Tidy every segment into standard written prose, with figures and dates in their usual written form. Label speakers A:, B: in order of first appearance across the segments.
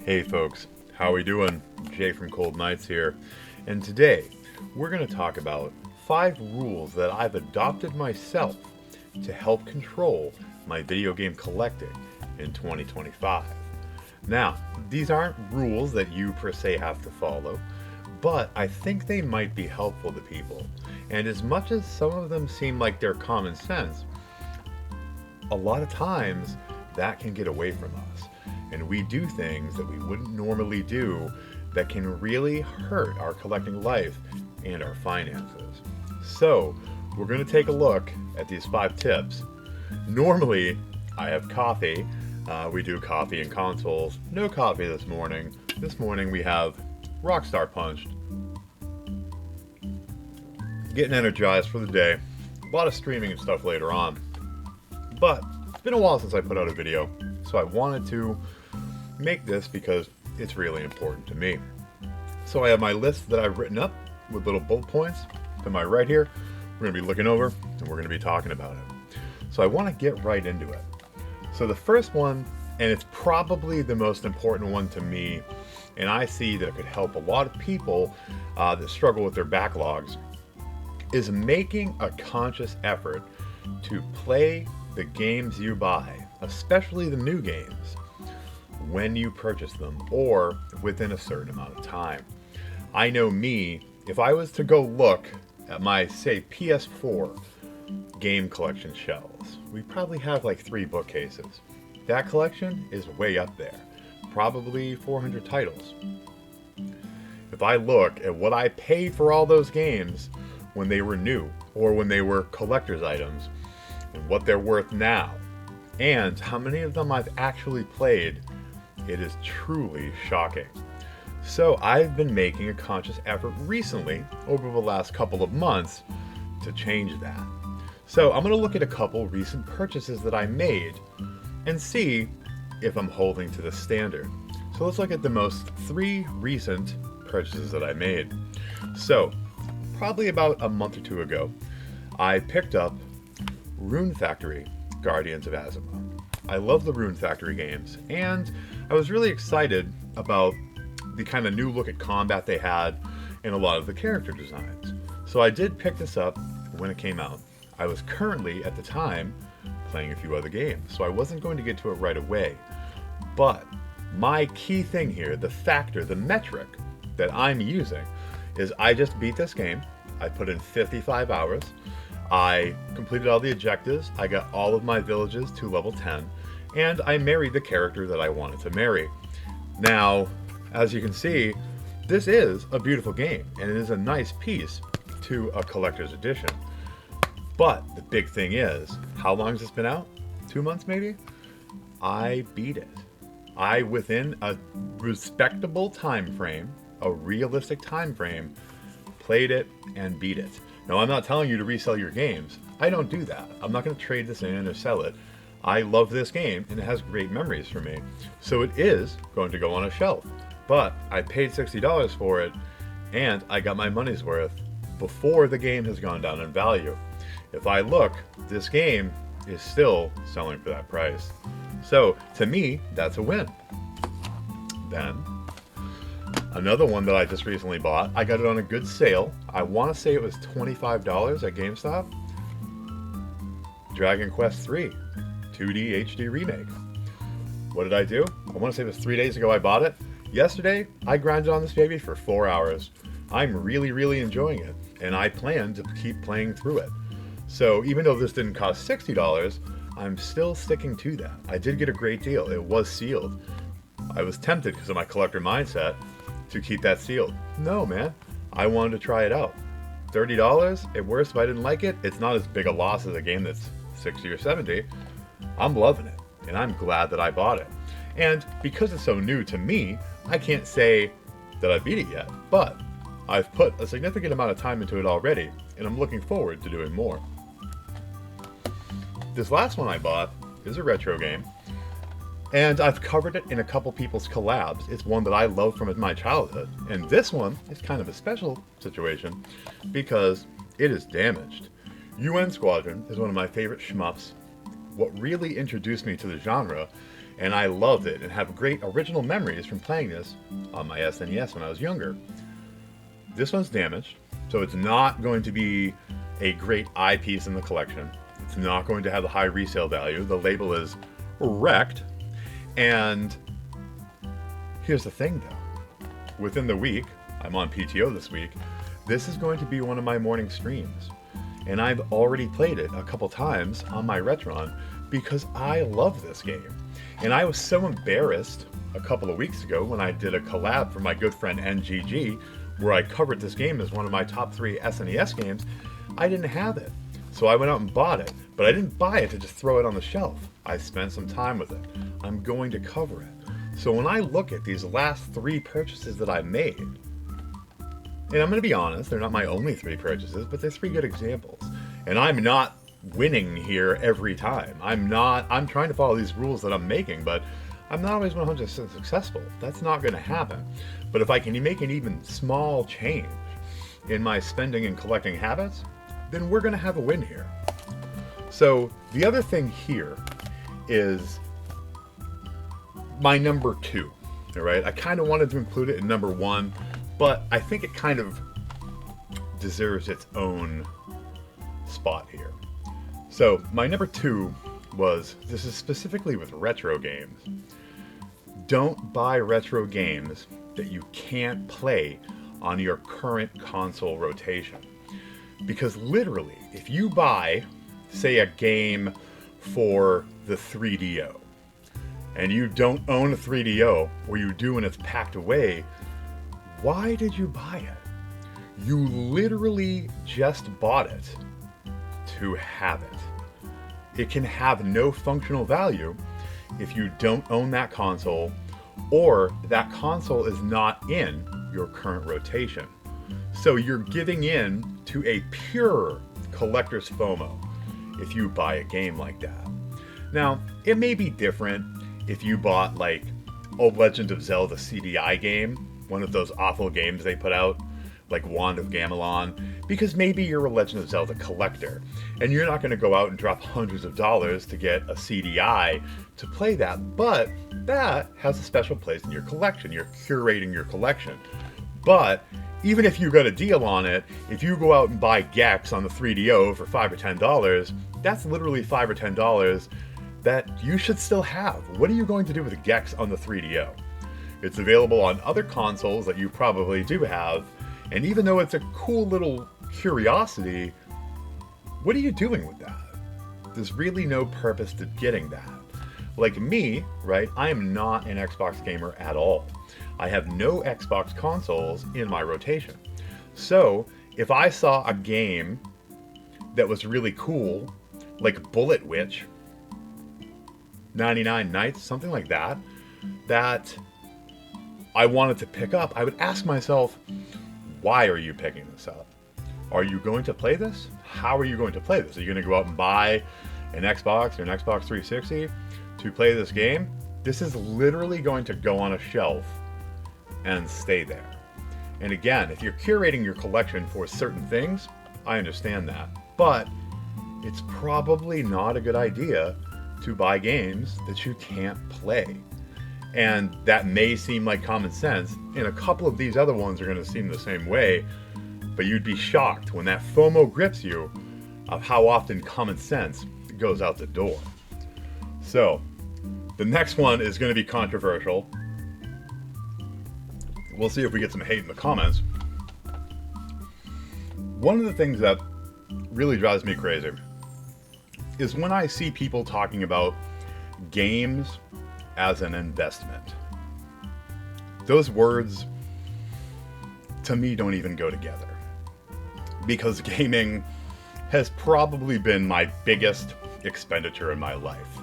A: Hey folks, how we doing? Jay from Cold Nights here, and today we're going to talk about 5 rules that I've adopted myself to help control my video game collecting in 2025. Now, these aren't rules that you per se have to follow, but I think they might be helpful to people. And as much as some of them seem like they're common sense, a lot of times that can get away from us. And we do things that we wouldn't normally do that can really hurt our collecting life and our finances. So, we're going to take a look at these 5 tips. Normally, I have coffee. We do coffee and consoles. No coffee this morning. This morning we have Rockstar Punched. Getting energized for the day. A lot of streaming and stuff later on. But it's been a while since I put out a video, so I wanted to make this because it's really important to me. So I have my list that I've written up with little bullet points to my right here. We're going to be looking over and we're going to be talking about it. So I want to get right into it. So the first one, and it's probably the most important one to me, and I see that it could help a lot of people that struggle with their backlogs, is making a conscious effort to play the games you buy, especially the new games, when you purchase them or within a certain amount of time. I know me, if I was to go look at my, say, PS4 game collection shelves, we probably have like 3 bookcases. That collection is way up there, probably 400 titles. If I look at what I paid for all those games when they were new or when they were collector's items and what they're worth now, and how many of them I've actually played, it is truly shocking. So I've been making a conscious effort recently, over the last couple of months, to change that. So I'm going to look at a couple recent purchases that I made and see if I'm holding to the standard. So let's look at the most 3 recent purchases that I made. So probably about a month or 2 ago, I picked up Rune Factory Guardians of Azeroth. I love the Rune Factory games, and I was really excited about the kind of new look at combat they had and a lot of the character designs. So I did pick this up when it came out. I was currently, at the time, playing a few other games, so I wasn't going to get to it right away. But my key thing here, the factor, the metric that I'm using, is I just beat this game. I put in 55 hours. I completed all the objectives. I got all of my villages to level 10. And I married the character that I wanted to marry. Now, as you can see, this is a beautiful game, and it is a nice piece to a collector's edition. But the big thing is, how long has this been out? 2 months maybe? I beat it. I, within a respectable time frame, a realistic time frame, played it and beat it. Now, I'm not telling you to resell your games. I don't do that. I'm not going to trade this in or sell it. I love this game, and it has great memories for me. So it is going to go on a shelf. But I paid $60 for it, and I got my money's worth before the game has gone down in value. If I look, this game is still selling for that price. So, to me, that's a win. Then, another one that I just recently bought, I got it on a good sale. I want to say it was $25 at GameStop. Dragon Quest III 2D HD Remake. What did I do? I want to say it was 3 days ago I bought it. Yesterday, I grinded on this baby for 4 hours. I'm really enjoying it, and I plan to keep playing through it. So even though this didn't cost $60, I'm still sticking to that. I did get a great deal. It was sealed. I was tempted because of my collector mindset to keep that sealed. No, man. I wanted to try it out. $30? At worst, if I didn't like it, it's not as big a loss as a game that's 60 or 70. I'm loving it, and I'm glad that I bought it. And because it's so new to me, I can't say that I beat it yet, but I've put a significant amount of time into it already, and I'm looking forward to doing more. This last one I bought is a retro game, and I've covered it in a couple people's collabs. It's one that I love from my childhood, and this one is kind of a special situation because it is damaged. UN Squadron is one of my favorite shmups. what really introduced me to the genre, and I loved it and have great original memories from playing this on my SNES when I was younger. This one's damaged, so it's not going to be a great eyepiece in the collection. It's not going to have the high resale value. The label is wrecked. And here's the thing though. Within the week, I'm on PTO this week, this is going to be one of my morning streams. And I've already played it a couple times on my Retron because I love this game. And I was so embarrassed a couple of weeks ago when I did a collab for my good friend NGG where I covered this game as one of my top 3 SNES games. I didn't have it. So I went out and bought it. But I didn't buy it to just throw it on the shelf. I spent some time with it. I'm going to cover it. So when I look at these last 3 purchases that I made, and I'm going to be honest, they're not my only 3 purchases, but they're 3 good examples. And I'm not winning here every time. I'm trying to follow these rules that I'm making, but I'm not always 100% successful. That's not going to happen. But if I can make an even small change in my spending and collecting habits, then we're going to have a win here. So the other thing here is my number 2. All right, I kind of wanted to include it in number 1, but I think it kind of deserves its own spot here. So my number 2 was, this is specifically with retro games. Don't buy retro games that you can't play on your current console rotation. Because literally, if you buy, say, a game for the 3DO, and you don't own a 3DO, or you do and it's packed away, why did you buy it? You literally just bought it to have it. It can have no functional value if you don't own that console, or that console is not in your current rotation. So you're giving in to a pure collector's FOMO if you buy a game like that. Now, it may be different if you bought like a Legend of Zelda CDI game, one of those awful games they put out, like Wand of Gamelon, because maybe you're a Legend of Zelda collector, and you're not going to go out and drop hundreds of dollars to get a CDI to play that, but that has a special place in your collection. You're curating your collection. But even if you got a deal on it, if you go out and buy Gex on the 3DO for $5 or $10, that's literally $5 or $10 that you should still have. What are you going to do with Gex on the 3DO? It's available on other consoles that you probably do have, and even though it's a cool little curiosity, what are you doing with that? There's really no purpose to getting that. Like me, right, I am not an Xbox gamer at all. I have no Xbox consoles in my rotation. So if I saw a game that was really cool, like Bullet Witch, 99 Nights, something like that, that I wanted to pick up, I would ask myself, why are you picking this up? Are you going to play this? How are you going to play this? Are you going to go out and buy an Xbox or an Xbox 360 to play this game? This is literally going to go on a shelf and stay there. And again, if you're curating your collection for certain things, I understand that. But it's probably not a good idea to buy games that you can't play. And that may seem like common sense, and a couple of these other ones are going to seem the same way, but you'd be shocked when that FOMO grips you of how often common sense goes out the door. So, the next one is going to be controversial. We'll see if we get some hate in the comments. One of the things that really drives me crazy is when I see people talking about games as an investment. Those words, to me, don't even go together. Because gaming has probably been my biggest expenditure in my life.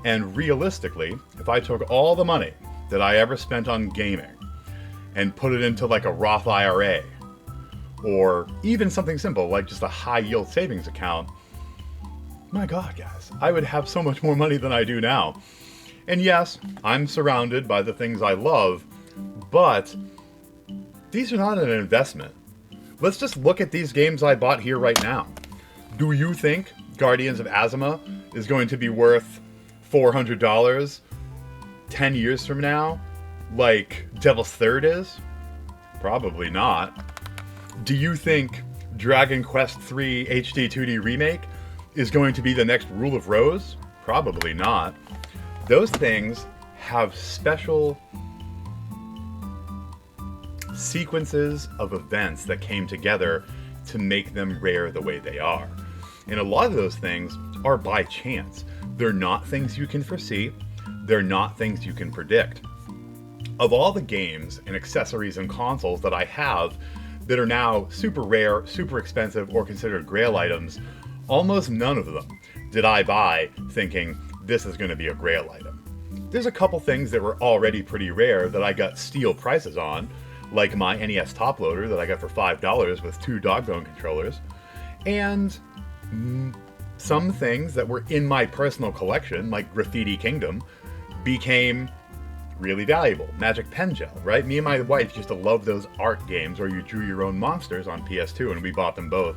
A: And realistically, if I took all the money that I ever spent on gaming and put it into like a Roth IRA, or even something simple like just a high yield savings account, my God, guys, I would have so much more money than I do now. And yes, I'm surrounded by the things I love, but these are not an investment. Let's just look at these games I bought here right now. Do you think Guardians of Azima is going to be worth $400 10 years from now, like Devil's Third is? Probably not. Do you think Dragon Quest III HD 2D Remake is going to be the next Rule of Rose? Probably not. Those things have special sequences of events that came together to make them rare the way they are. And a lot of those things are by chance. They're not things you can foresee. They're not things you can predict. Of all the games and accessories and consoles that I have that are now super rare, super expensive, or considered grail items, almost none of them did I buy thinking this is going to be a grail item. There's a couple things that were already pretty rare that I got steal prices on, like my NES top loader that I got for $5 with 2 dog bone controllers, and some things that were in my personal collection, like Graffiti Kingdom, became really valuable. Magic Pen Gel, right? Me and my wife used to love those art games where you drew your own monsters on PS2, and we bought them both.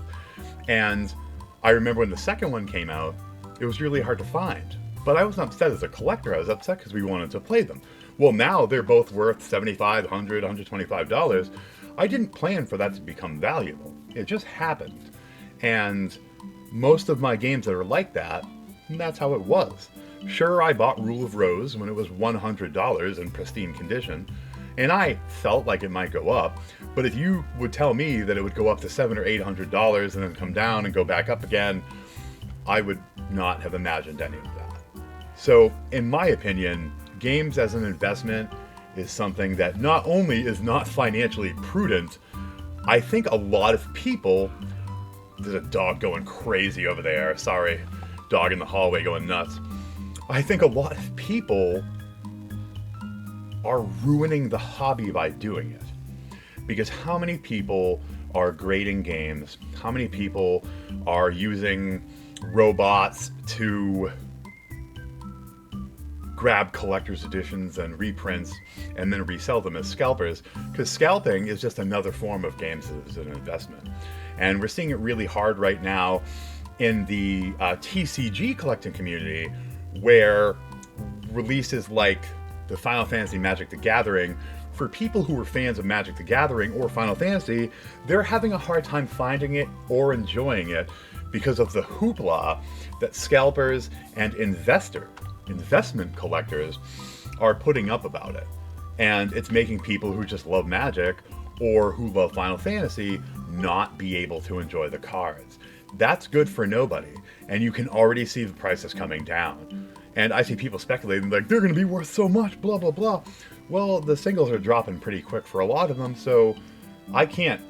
A: And I remember when the second one came out, it was really hard to find. But I wasn't upset as a collector, I was upset because we wanted to play them. Well, now they're both worth $75, $100, $125. I didn't plan for that to become valuable. It just happened. And most of my games that are like that, that's how it was. Sure, I bought Rule of Rose when it was $100 in pristine condition, and I felt like it might go up, but if you would tell me that it would go up to $700 or $800 and then come down and go back up again, I would not have imagined any of that. So, in my opinion, games as an investment is something that not only is not financially prudent, I think a lot of people... There's a dog going crazy over there. Sorry, dog in the hallway going nuts. I think a lot of people are ruining the hobby by doing it. Because how many people are grading games? How many people are using robots to grab collector's editions and reprints and then resell them as scalpers? Because scalping is just another form of games as an investment. And we're seeing it really hard right now in the TCG collecting community, where releases like the Final Fantasy Magic the Gathering, for people who are fans of Magic the Gathering or Final Fantasy, they're having a hard time finding it or enjoying it because of the hoopla that scalpers and investment collectors are putting up about it. And it's making people who just love Magic or who love Final Fantasy not be able to enjoy the cards. That's good for nobody, and you can already see the prices coming down. And I see people speculating, like, they're going to be worth so much, blah, blah, blah. Well, the singles are dropping pretty quick for a lot of them, so I can't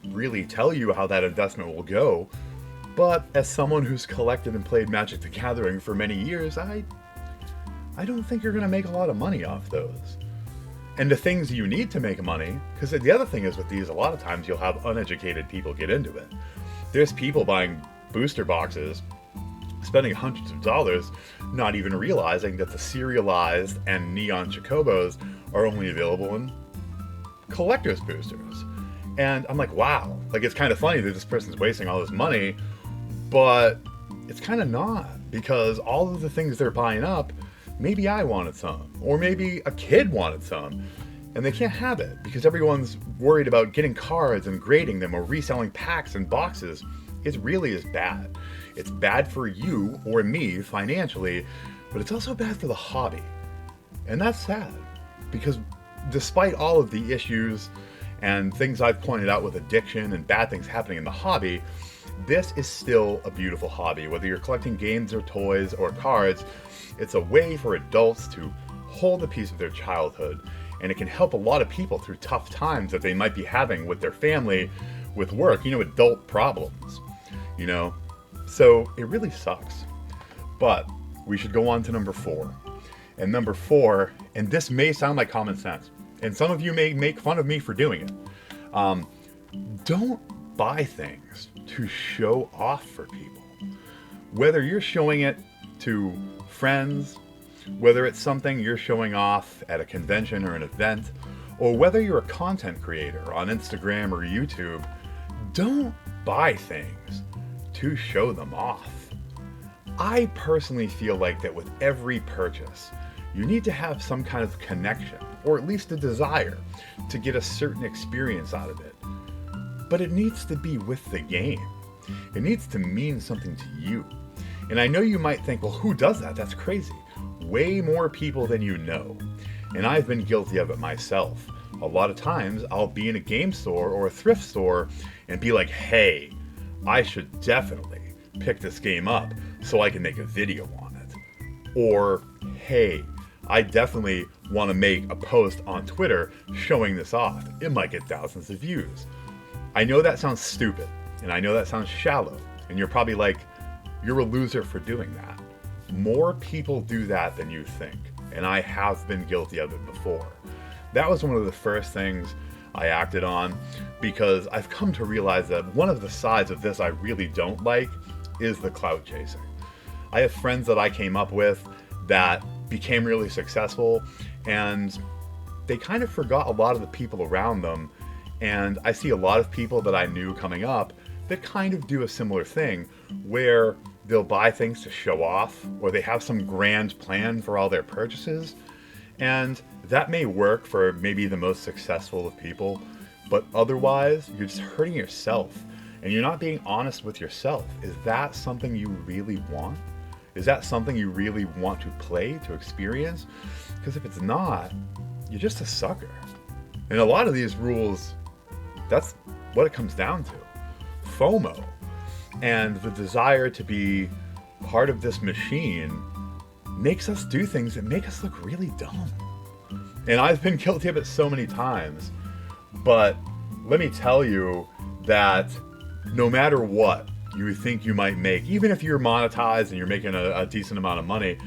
A: really tell you how that investment will go. But as someone who's collected and played Magic the Gathering for many years, I don't think you're going to make a lot of money off those. And the things you need to make money, because the other thing is with these, a lot of times you'll have uneducated people get into it. There's people buying booster boxes, spending hundreds of dollars, not even realizing that the serialized and neon chocobos are only available in collector's boosters. And I'm like, wow, like, it's kind of funny that this person's wasting all this money, but it's kind of not, because all of the things they're buying up, maybe I wanted some, or maybe a kid wanted some, and they can't have it because everyone's worried about getting cards and grading them or reselling packs and boxes. It really is bad. It's bad for you or me financially, but it's also bad for the hobby. And that's sad, because despite all of the issues and things I've pointed out with addiction and bad things happening in the hobby, this is still a beautiful hobby. Whether you're collecting games or toys or cards, it's a way for adults to hold a piece of their childhood, and it can help a lot of people through tough times that they might be having with their family, with work, adult problems, So it really sucks. But we should go on to number 4. And number 4, and this may sound like common sense, and some of you may make fun of me for doing it. Don't buy things to show off for people. Whether you're showing it to friends, whether it's something you're showing off at a convention or an event, or whether you're a content creator on Instagram or YouTube, don't buy things to show them off. I personally feel like that with every purchase, you need to have some kind of connection, or at least a desire, to get a certain experience out of it. But it needs to be with the game. It needs to mean something to you. And I know you might think, well, who does that? That's crazy. Way more people than you know. And I've been guilty of it myself. A lot of times I'll be in a game store or a thrift store and be like, hey, I should definitely pick this game up so I can make a video on it. Or, hey, I definitely want to make a post on Twitter showing this off. It might get thousands of views. I know that sounds stupid, and I know that sounds shallow, and you're probably like, you're a loser for doing that. More people do that than you think, and I have been guilty of it before. That was one of the first things I acted on, because I've come to realize that one of the sides of this I really don't like is the clout chasing. I have friends that I came up with that became really successful, and they kind of forgot a lot of the people around them. And I see a lot of people that I knew coming up that kind of do a similar thing, where they'll buy things to show off, or they have some grand plan for all their purchases. And that may work for maybe the most successful of people, but otherwise you're just hurting yourself, and you're not being honest with yourself. Is that something you really want? Is that something you really want to play, to experience? Because if it's not, you're just a sucker. And a lot of these rules, that's what it comes down to. FOMO. And the desire to be part of this machine makes us do things that make us look really dumb. And I've been guilty of it so many times. But let me tell you that no matter what you think you might make, even if you're monetized and you're making a decent amount of money,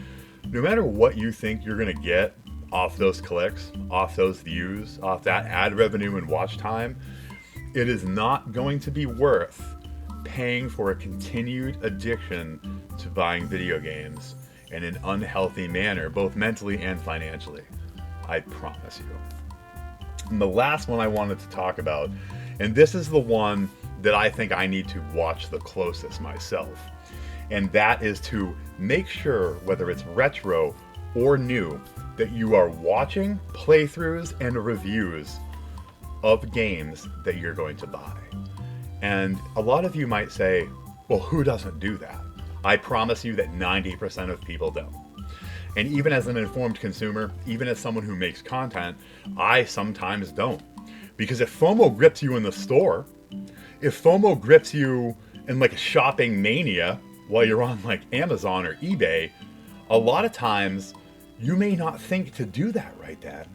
A: no matter what you think you're going to get off those clicks, off those views, off that ad revenue and watch time, it is not going to be worth paying for a continued addiction to buying video games in an unhealthy manner, both mentally and financially. I promise you. And the last one I wanted to talk about, and this is the one that I think I need to watch the closest myself, and that is to make sure, whether it's retro or new, that you are watching playthroughs and reviews of games that you're going to buy. And a lot of you might say, well, who doesn't do that? I promise you that 90% of people don't. And even as an informed consumer, even as someone who makes content, I sometimes don't. Because if FOMO grips you in the store, if FOMO grips you in like a shopping mania while you're on like Amazon or eBay, a lot of times you may not think to do that right then.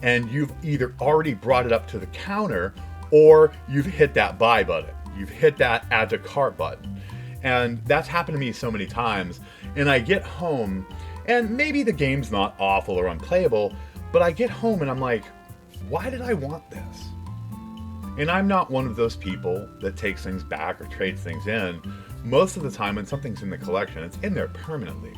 A: And you've either already brought it up to the counter, or you've hit that buy button. You've hit that add to cart button. And that's happened to me so many times. And I get home, and maybe the game's not awful or unplayable, but I get home and I'm like, why did I want this? And I'm not one of those people that takes things back or trades things in. Most of the time when something's in the collection, it's in there permanently.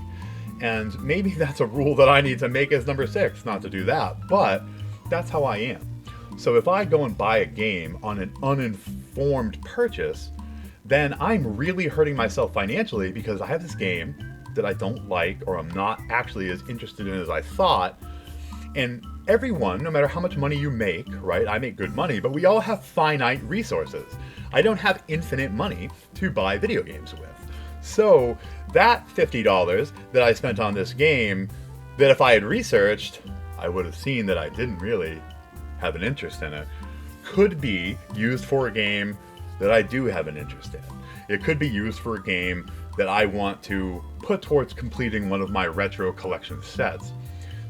A: And maybe that's a rule that I need to make as number 6, not to do that, but that's how I am. So if I go and buy a game on an uninformed purchase, then I'm really hurting myself financially, because I have this game that I don't like, or I'm not actually as interested in as I thought. And everyone, no matter how much money you make, right? I make good money, but we all have finite resources. I don't have infinite money to buy video games with. So that $50 that I spent on this game, that if I had researched, I would have seen that I didn't really have an interest in it, could be used for a game that I do have an interest in. It could be used for a game that I want to put towards completing one of my retro collection sets.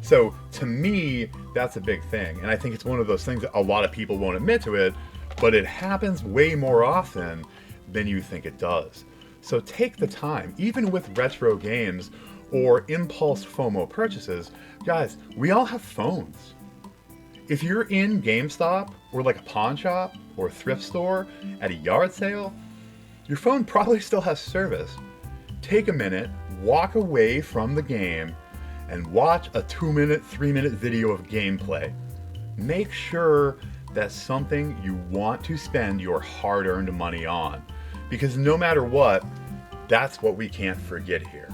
A: So to me, that's a big thing. And I think it's one of those things that a lot of people won't admit to it, but it happens way more often than you think it does. So take the time, even with retro games or impulse FOMO purchases. Guys, we all have phones. If you're in GameStop or like a pawn shop or a thrift store at a yard sale, your phone probably still has service. Take a minute, walk away from the game, and watch a 2-minute, 3-minute video of gameplay. Make sure that's something you want to spend your hard-earned money on. Because no matter what, that's what we can't forget here.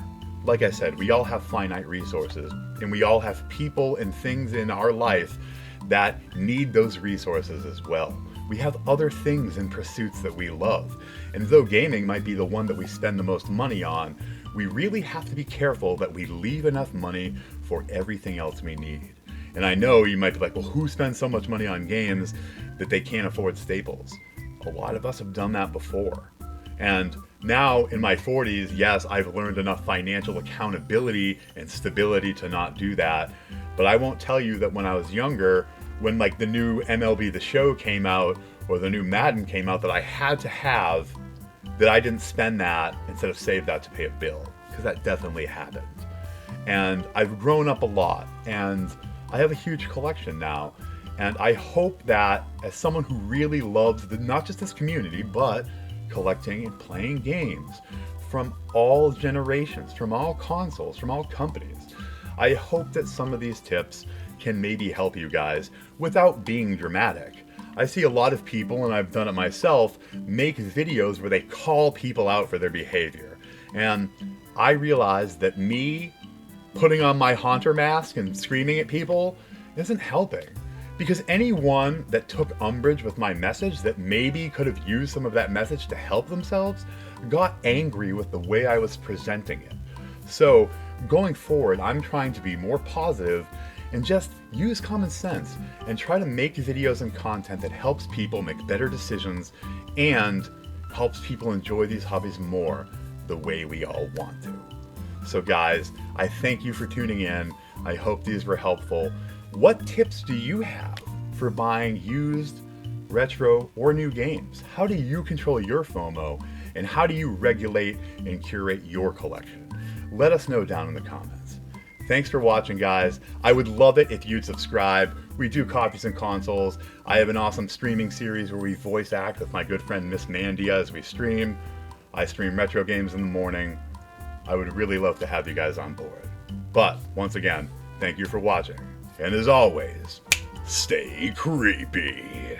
A: like I said, we all have finite resources, and we all have people and things in our life that need those resources as well. We have other things and pursuits that we love. And though gaming might be the one that we spend the most money on, we really have to be careful that we leave enough money for everything else we need. And I know you might be like, well, who spends so much money on games that they can't afford staples? A lot of us have done that before. And now in my 40s, yes, I've learned enough financial accountability and stability to not do that. But I won't tell you that when I was younger, when like the new MLB The Show came out or the new Madden came out that I had to have, that I didn't spend that instead of save that to pay a bill, because that definitely happened. And I've grown up a lot, and I have a huge collection now. And I hope that as someone who really loves not just this community, but collecting and playing games from all generations, from all consoles, from all companies, I hope that some of these tips can maybe help you guys without being dramatic. I see a lot of people, and I've done it myself, make videos where they call people out for their behavior. And I realize that me putting on my Haunter mask and screaming at people isn't helping. Because anyone that took umbrage with my message that maybe could have used some of that message to help themselves got angry with the way I was presenting it. So going forward, I'm trying to be more positive and just use common sense and try to make videos and content that helps people make better decisions and helps people enjoy these hobbies more the way we all want to. So guys, I thank you for tuning in. I hope these were helpful. What tips do you have for buying used, retro, or new games? How do you control your FOMO, and how do you regulate and curate your collection? Let us know down in the comments. Thanks for watching, guys. I would love it if you'd subscribe. We do Coffees and Consoles. I have an awesome streaming series where we voice act with my good friend Miss Mandia as we stream. I stream retro games in the morning. I would really love to have you guys on board. But once again, thank you for watching. And as always, stay creepy.